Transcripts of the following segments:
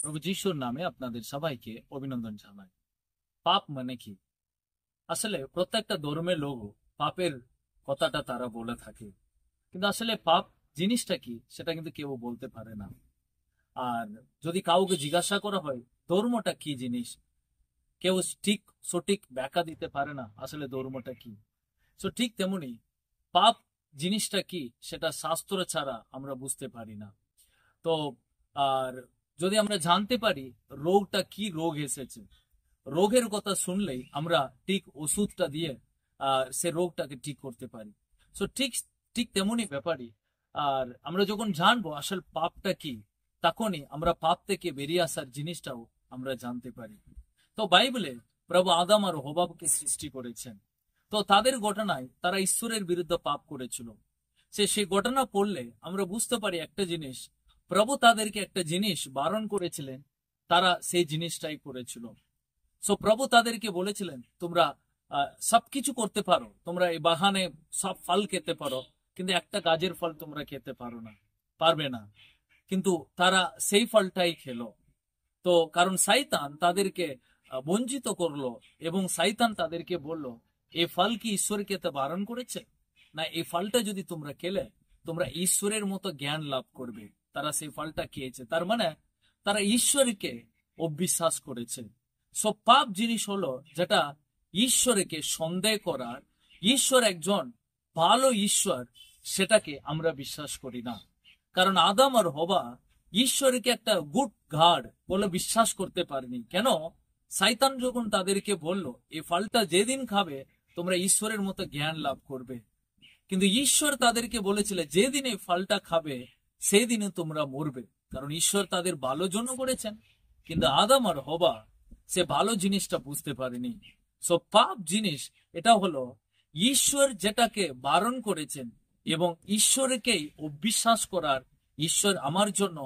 প্রভু যিশুর নামে আপনাদের সবাইকে অভিনন্দন জানাই। পাপ মানে কি? আসলে প্রত্যেকটা ধর্মের লোক পাপের কথাটা তারা বলে থাকে, কিন্তু আসলে পাপ জিনিসটা কি সেটা কিন্তু কেউ বলতে পারে না। আর যদি কাউকে জিজ্ঞাসা করা হয় ধর্মটা কি জিনিস, কেউ ঠিক সঠিক ব্যাখ্যা দিতে পারে না আসলে ধর্মটা কি। তো ঠিক তেমনি পাপ জিনিসটা কি সেটা শাস্ত্র ছাড়া আমরা বুঝতে পারি না। তো আর যদি আমরা জানতে পারি রোগটা কি রোগ এসেছে, রোগের কথা শুনলেই আমরা ঠিক ওষুধটা দিয়ে সে রোগটাকে ঠিক করতে পারি। তো ঠিক ঠিক তেমনই ব্যাপারই। আর আমরা যখন জানবো আসল পাপটা কি, তখনই আমরা পাপ থেকে বেরিয়ে আসার জিনিসটাও আমরা জানতে পারি। তো বাইবেলে প্রভু আদম আর হব্বাকে সৃষ্টি করেছেন। তো তাদের ঘটনায় তারা ঈশ্বরের বিরুদ্ধে পাপ করেছিল। সেই ঘটনা পড়লে আমরা বুঝতে পারি একটা জিনিস, প্রভু তাদেরকে একটা জিনিস বারণ করেছিলেন, তারা সেই জিনিসটাই করেছিল। প্রভু তাদেরকে বলেছিলেন তোমরা সবকিছু করতে পারো, তোমরা এই বাগানে সব ফল খেতে পারো, কিন্তু একটা গাছের ফল তোমরা খেতে পারবে না। কিন্তু তারা সেই ফলটাই খেলো। তো কারণ শয়তান তাদেরকে বঞ্চিত করলো, এবং শয়তান তাদেরকে বলল এই ফল কি ঈশ্বর খেতে বারণ করেছে? না, এই ফলটা যদি তোমরা খেলে তোমরা ঈশ্বরের মতো জ্ঞান লাভ করবে। তারা সেই ফলটা খেয়েছে, তার মানে তারা ঈশ্বরকে অবিশ্বাস করেছে। সব পাপ জিনিস হলো যেটা ঈশ্বরকে সন্দেহ করার। ঈশ্বর একজন ভালো ঈশ্বর, সেটাকে আমরা বিশ্বাস করি না। কারণ আদম আর হবা ঈশ্বরকে একটা গুড গাড বলে বিশ্বাস করতে পারেনি। কেন? শয়তান যখন তাদেরকে বলল এই ফলটা যেদিন খাবে তোমরা ঈশ্বরের মতো জ্ঞান লাভ করবে, কিন্তু ঈশ্বর তাদেরকে বলেছিল যেদিন এই ফলটা খাবে সেই দিনে তোমরা মরবে। কারণ ঈশ্বর তাদের ভালো জন্য করেছেন, কিন্তু আদম আর হবা সে ভালো জিনিসটা বুঝতে পারেনি। পাপ জিনিস এটা হলো ঈশ্বর যেটাকে বারণ করেছেন, এবং ঈশ্বরকেই অবিশ্বাস করার। ঈশ্বর আমার জন্য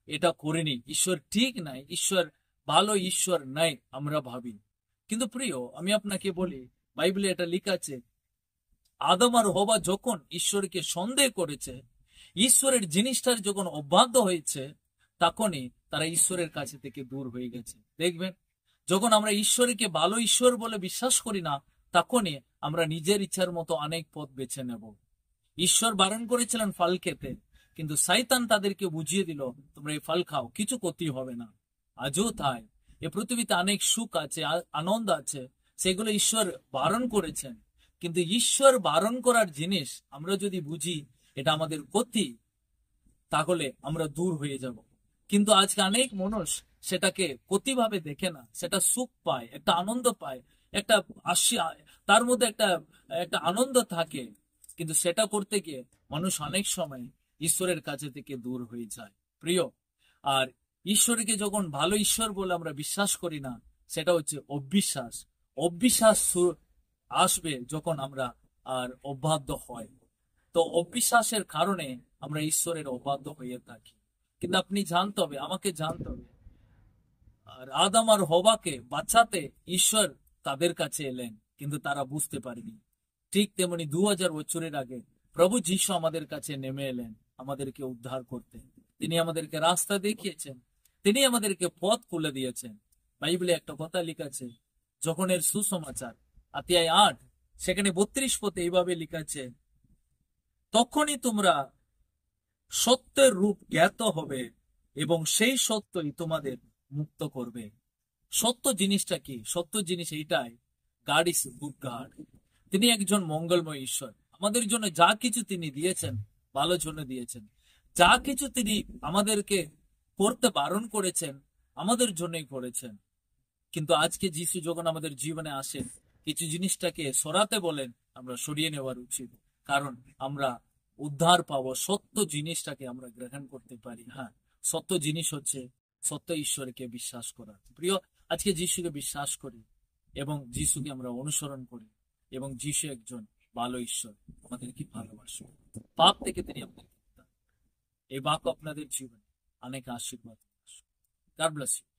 এটা করেনি, ঈশ্বর ঠিক নাই, ঈশ্বর ভালো ঈশ্বর নাই আমরা ভাবি। কিন্তু প্রিয়, আমি আপনাকে বলি বাইবেলে এটা লেখা আছে, আদম আর হবা যখন ঈশ্বরকে সন্দেহ করেছে, ঈশ্বরের জিনিসটার যখন অবাধ্য হয়েছে, তখনই তারা ঈশ্বরের কাছে থেকে দূর হয়ে গেছে। দেখবেন, যখন আমরা ঈশ্বরকে ভালো ঈশ্বর বলে বিশ্বাস করি না, তখনই আমরা নিজের ইচ্ছার মতো অনেক পথ বেছে নেব। ঈশ্বর বারণ করেছিলেন ফল খেতে, কিন্তু শয়তান তাদেরকে বুঝিয়ে দিল তোমরা এই ফল খাও, কিছু ক্ষতি হবে না। আজও তাই, এ পৃথিবীতে অনেক সুখ আছে, আনন্দ আছে, সেগুলো ঈশ্বর বারণ করেছেন। কিন্তু ঈশ্বর বারণ করার জিনিস আমরা যদি বুঝি এটা আমাদের ক্ষতি, তাহলে আমরা দূর হয়ে যাব। কিন্তু আজকে অনেক মানুষ সেটাকে ক্ষতিভাবে দেখে না, সেটা সুখ পায়, একটা আনন্দ পায়, একটা আসি, তার মধ্যে একটা একটা আনন্দ থাকে। কিন্তু সেটা করতে গিয়ে মানুষ অনেক সময় ঈশ্বরের কাছে থেকে দূর হয়ে যায়। প্রিয়, আর ঈশ্বরকে যখন ভালো ঈশ্বর বলে আমরা বিশ্বাস করি না, সেটা হচ্ছে অবিশ্বাস। অবিশ্বাস আসবে যখন আমরা আর অবাধ্য হয়। তো অবিশ্বাসের কারণে আমরা ঈশ্বরের অবাধ্য হয়ে থাকি। কিন্তু আপনি জানতে হবে, আমাকে জানতে হবে, আর আদম আর হওয়াকে বাঁচাতে ঈশ্বর তাদের কাছে এলেন, কিন্তু তারা বুঝতে পারেনি। ঠিক তেমনি 2000 বছরের আগে প্রভু যীশু আমাদের কাছে নেমে এলেন আমাদেরকে উদ্ধার করতে। তিনি আমাদেরকে রাস্তা দেখিয়েছেন, তিনি আমাদেরকে পথ খুলে দিয়েছেন। বাইবেলে একটা কথা লেখা আছে, যখন এর সুসমাচার অধ্যায় 8 সেখানে 32 পথে এইভাবে লেখা আছে, তখনই তোমরা সত্যের রূপ জ্ঞাত হবে, এবং সেই সত্যই তোমাদের মুক্ত করবে। সত্য জিনিসটা কি? সত্য জিনিস এইটাই, গড ইজ গুড গড। তিনি একজন মঙ্গলময় ঈশ্বর। আমাদের জন্য যা কিছু তিনি দিয়েছেন ভালোর জন্য দিয়েছেন। যা কিছু তিনি আমাদেরকে করতে বারণ করেছেন আমাদের জন্যই করেছেন। কিন্তু আজকে যিশু যখন আমাদের জীবনে আসেন, কিছু জিনিসটাকে সরাতে বলেন, আমরা সরিয়ে নেওয়ার উচিত। কারণ আমরা উদ্ধার পাবো, সত্য জিনিসটাকে আমরা গ্রহণ করতে পারি। হ্যাঁ, সত্য জিনিস হচ্ছে সত্য ঈশ্বরকে বিশ্বাস করা। প্রিয়, আজকে যিশুকে বিশ্বাস করি এবং যিশুকে আমরা অনুসরণ করি, এবং যিশু একজন ভালো ঈশ্বর, আমাদেরকে ভালোবাসে, পাপ থেকে তিনি আমাদের। এই বাক্য আপনাদের জীবনে অনেক আশীর্বাদ। God bless you.